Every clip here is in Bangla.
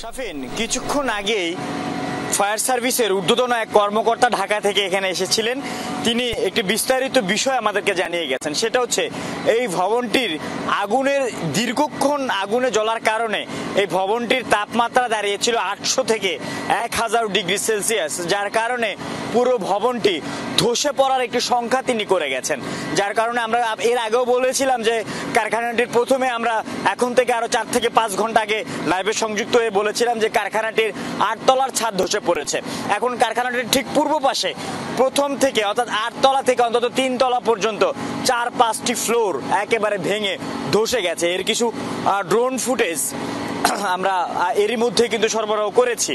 শাফিন, কিছুক্ষণ আগেই ফায়ার সার্ভিসের ঊর্ধ্বতন এক কর্মকর্তা ঢাকা থেকে এখানে এসেছিলেন। তিনি একটি বিস্তারিত বিষয় আমাদেরকে জানিয়ে গেছেন। সেটা হচ্ছে এই ভবনটির দীর্ঘক্ষণ আগুনে জ্বলার কারণে এই ভবনটির তাপমাত্রা দাঁড়িয়েছিল 800 থেকে 1000 ডিগ্রি সেলসিয়াস, যার কারণে পুরো ভবনটি ধসে পড়ার একটি সংখ্যা তিনি করে গেছেন। যার কারণে আমরা এর আগেও বলেছিলাম যে কারখানাটির প্রথমে আমরা এখন থেকে আরো 4 থেকে 5 ঘন্টা আগে লাইভে সংযুক্ত হয়ে বলেছিলাম যে কারখানাটির 8 তলার ছাদ ধসে পড়েছে। এখন কারখানাটির ঠিক পূর্ব পাশে প্রথম থেকে অর্থাৎ 8 তলা থেকে অন্তত 3 তলা পর্যন্ত 4-5টি ফ্লোর একেবারে ভেঙে ধসে গেছে। এর কিছু ড্রোন ফুটেজ আমরা এরই মধ্যে কিন্তু সরবরাহ করেছি।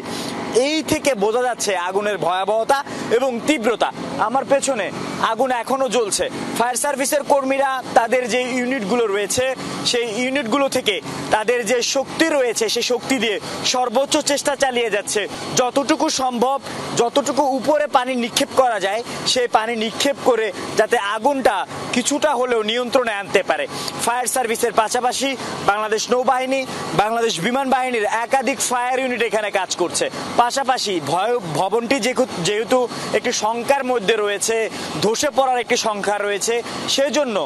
এই থেকে বোঝা যাচ্ছে আগুনের ভয়াবহতা এবং তীব্রতা। আমার পেছনে আগুন এখনো জ্বলছে। ফায়ার সার্ভিসের কর্মীরা তাদের যে ইউনিটগুলো রয়েছে সেই ইউনিটগুলো থেকে তাদের যে শক্তি রয়েছে সেই শক্তি দিয়ে সর্বোচ্চ চেষ্টা চালিয়ে যাচ্ছে যতটুকু সম্ভব, যতটুকু উপরে পানি নিক্ষেপ করা যায় সেই পানি নিক্ষেপ করে যাতে আগুনটা কিছুটা হলেও নিয়ন্ত্রণে আনতে পারে। ফায়ার সার্ভিসের পাশাপাশি বাংলাদেশ নৌবাহিনী, বাংলাদেশ বিমান বাহিনীর একাধিক ফায়ার ইউনিট এখানে কাজ করছে। পাশাপাশি ভবনটি যেহেতু একটি শঙ্কার মধ্যে রয়েছে, ধসে পড়ার একটি সংখ্যা রয়েছে, সেজন্য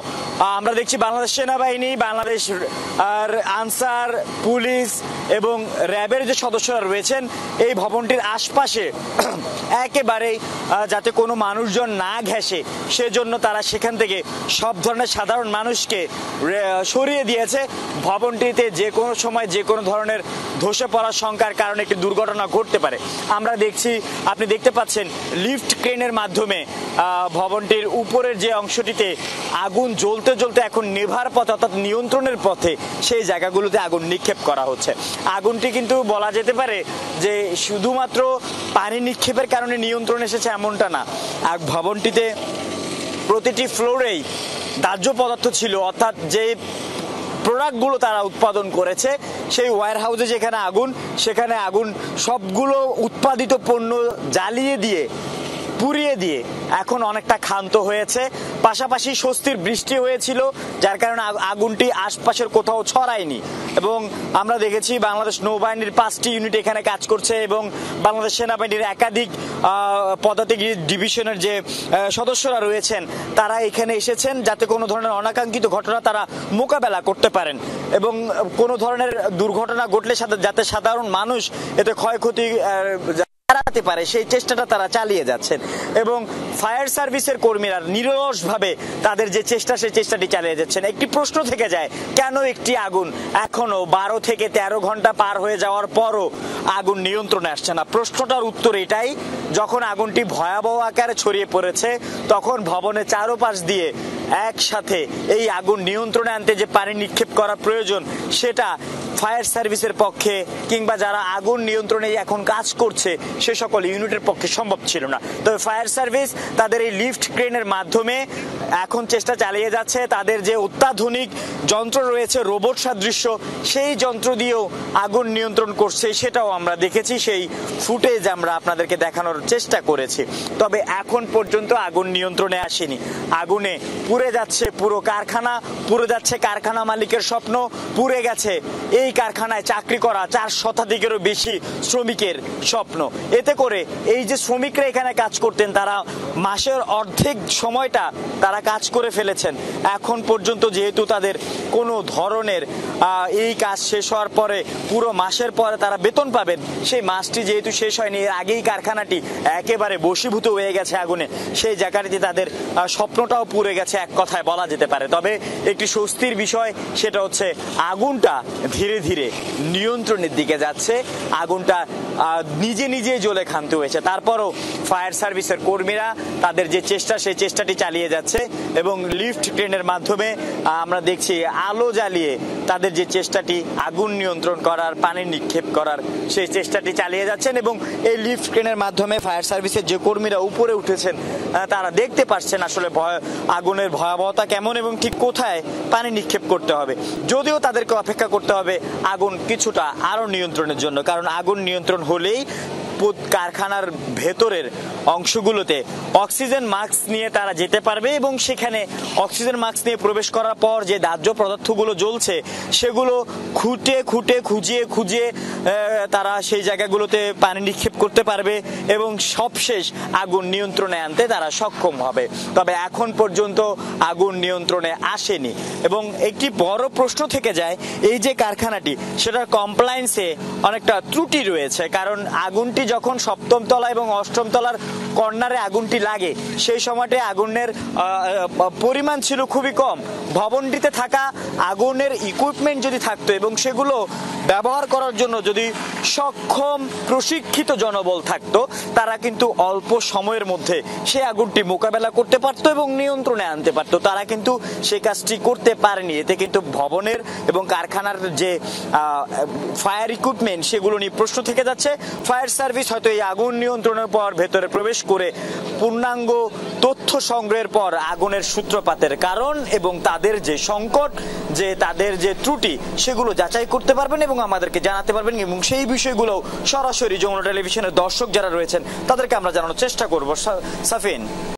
আমরা দেখছি বাংলাদেশ সেনাবাহিনী, বাংলাদেশ আনসার, পুলিশ এবং র্যাবের যে সদস্যরা রয়েছেন এই ভবনটির আশপাশে একেবারেই যাতে কোনো মানুষজন না ঘেঁষে সেজন্য তারা সেখান থেকে সব ধরনের সাধারণ মানুষকে সরিয়ে দিয়েছে। ভবনটিতে যে কোনো সময় যে কোনো ধরনের ধসে পড়ার শঙ্কার কারণে একটি দুর্ঘটনা ঘটতে পারে। আমরা দেখছি, আপনি দেখতে পাচ্ছেন লিফট ক্রেনের মাধ্যমে ভবনটির উপরের যে অংশটিতে আগুন জ্বলতে জ্বলতে এখন নেভার পথে অর্থাৎ নিয়ন্ত্রণের পথে সেই জায়গাগুলোতে আগুন নিক্ষেপ করা হচ্ছে। আগুনটি কিন্তু বলা যেতে পারে যে শুধুমাত্র পানি নিক্ষেপের কারণে নিয়ন্ত্রণ এসেছে এমনটা না। আর ভবনটিতে প্রতিটি ফ্লোরেই দাহ্য পদার্থ ছিল, অর্থাৎ যে প্রোডাক্টগুলো তারা উৎপাদন করেছে সেই ওয়্যার হাউসে যেখানে আগুন, সেখানে আগুন সবগুলো উৎপাদিত পণ্য জ্বালিয়ে দিয়ে পুড়িয়ে দিয়ে এখন অনেকটা ক্ষান্ত হয়েছে। পাশাপাশি স্বস্তির বৃষ্টি হয়েছিল যার কারণে আগুনটি আশপাশের কোথাও ছড়ায়নি। এবং আমরা দেখেছি বাংলাদেশ নৌবাহিনীর 5টি ইউনিট এখানে কাজ করছে এবং বাংলাদেশ সেনাবাহিনীর একাধিক পদাতিক ডিভিশনের যে সদস্যরা রয়েছেন তারা এখানে এসেছেন যাতে কোনো ধরনের অনাকাঙ্ক্ষিত ঘটনা তারা মোকাবেলা করতে পারেন এবং কোনো ধরনের দুর্ঘটনা ঘটলে যাতে সাধারণ মানুষ এতে ক্ষয়ক্ষতি এড়াতে পারে সেই চেষ্টাটা তারা চালিয়ে যাচ্ছেন। এবং ফায়ার সার্ভিসের কর্মীরা নিরলসভাবে তাদের যে চেষ্টা সেই চেষ্টাটি চালিয়ে যাচ্ছেন। একটি প্রশ্ন থেকে যায়, কেন একটি আগুন এখনো 12 থেকে 13 ঘন্টা পার হয়ে যাওয়ার পরও আগুন নিয়ন্ত্রণে আসছে না? প্রশ্নটার উত্তর এটাই, যখন আগুনটি ভয়াবহ আকারে ছড়িয়ে পড়েছে তখন ভবনের চারপাশ দিয়ে একসাথে এই আগুন নিয়ন্ত্রণে আনতে যে পানি নিক্ষেপ করা প্রয়োজন সেটা ফায়ার সার্ভিসের পক্ষে কিংবা যারা আগুন নিয়ন্ত্রণে এখন কাজ করছে সে সকল ইউনিটের পক্ষে সম্ভব ছিল না। তবে ফায়ার সার্ভিস তাদের এই লিফট ক্রেনের মাধ্যমে এখন চেষ্টা চালিয়ে যাচ্ছে। তাদের যে অত্যাধুনিক যন্ত্র রয়েছে রোবট সাদৃশ্য সেই যন্ত্র দিয়েও আগুন নিয়ন্ত্রণ করছে, সেটাও আমরা দেখেছি, সেই ফুটেজ আমরা আপনাদেরকে দেখানোর চেষ্টা করেছি। তবে এখন পর্যন্ত আগুন নিয়ন্ত্রণে আসেনি। আগুনে পুড়ে যাচ্ছে পুরো কারখানা, পুড়ে যাচ্ছে কারখানা মালিকের স্বপ্ন, পুড়ে গেছে এই কারখানায় চাকরি করা 4 শতাধিকেরও বেশি শ্রমিকের স্বপ্ন। এতে করে এই যে শ্রমিকরা এখানে কাজ করতেন তারা মাসের অর্ধেক সময়টা তারা কাজ করে ফেলেছেন। এখন পর্যন্ত যেহেতু তাদের কোনো ধরনের এই কাজ শেষ হওয়ার পরে পুরো মাসের পরে তারা বেতন পাবেন, সেই মাসটি যেহেতু শেষ হয়নি, এর আগেই কারখানাটি একেবারে বশীভূত হয়ে গেছে আগুনে, সেই জায়গাটিতে তাদের স্বপ্নটাও পুড়ে গেছে এক কথায় বলা যেতে পারে। তবে একটি স্বস্তির বিষয় সেটা হচ্ছে আগুনটা ধীরে ধীরে নিয়ন্ত্রণের দিকে যাচ্ছে। আগুনটা নিজে নিজেই জ্বলে ক্ষান্ত হয়েছে, তারপরও ফায়ার সার্ভিসের কর্মীরা তাদের যে চেষ্টা সেই চেষ্টাটি চালিয়ে যাচ্ছে এবং লিফট ট্রেনের মাধ্যমে আমরা দেখছি আলো জ্বালিয়ে তাদের যে চেষ্টাটি আগুন নিয়ন্ত্রণ করার, পানি নিক্ষেপ করার সেই চেষ্টাটি চালিয়ে যাচ্ছেন। এবং এই লিফট ট্রেনের মাধ্যমে ফায়ার সার্ভিসের যে কর্মীরা উপরে উঠেছেন তারা দেখতে পাচ্ছেন আসলে আগুনের ভয়াবহতা কেমন এবং ঠিক কোথায় পানি নিক্ষেপ করতে হবে। যদিও তাদেরকে অপেক্ষা করতে হবে আগুন কিছুটা আরো নিয়ন্ত্রণের জন্য, কারণ আগুন নিয়ন্ত্রণ হলেই কারখানার ভেতরের অংশগুলোতে অক্সিজেন মাস্ক নিয়ে তারা যেতে পারবে এবং সেখানে অক্সিজেন মাস্ক নিয়ে প্রবেশ করার পর যে দাহ্য পদার্থগুলো জ্বলছে সেগুলো খুঁজিয়ে তারা সেই জায়গাগুলোতে পানি নিক্ষেপ করতে পারবে এবং সবশেষ আগুন নিয়ন্ত্রণে আনতে তারা সক্ষম হবে। তবে এখন পর্যন্ত আগুন নিয়ন্ত্রণে আসেনি এবং একটি বড় প্রশ্ন থেকে যায় এই যে কারখানাটি সেটার কমপ্লায়েন্সে অনেকটা ত্রুটি রয়েছে, কারণ আগুনটি যখন সপ্তম তলা এবং অষ্টম তলার কর্নারে আগুনটি লাগে সেই সময়তে আগুনের পরিমাণ ছিল খুবই কম। ভবনটিতে থাকা আগুনের ইকুইপমেন্ট যদি থাকতো এবং সেগুলো ব্যবহার করার জন্য যদি সক্ষম প্রশিক্ষিত জনবল থাকতো তারা কিন্তু অল্প সময়ের মধ্যে সেই আগুনটি মোকাবেলা করতে পারতো এবং নিয়ন্ত্রণে আনতে পারতো। তারা কিন্তু সেই কাজটি করতে পারেনি। এতে কিন্তু ভবনের এবং কারখানার যে ফায়ার ইকুইপমেন্ট সেগুলো নিয়ে প্রশ্ন থেকে যাচ্ছে। ফায়ার সার্ভিস হয়তো এই আগুন নিয়ন্ত্রণের পর ভেতরে প্রবেশ করে পূর্ণাঙ্গ তথ্য সংগ্রহের পর আগুনের সূত্রপাতের কারণ এবং তাদের যে সংকট, যে তাদের যে ত্রুটি সেগুলো যাচাই করতে পারবেন এবং আমাদেরকে জানাতে পারবেন এবং সেই বিষয়গুলো সরাসরি যমুনা টেলিভিশনের দর্শক যারা রয়েছেন তাদেরকে আমরা জানানোর চেষ্টা করব। সাফিন।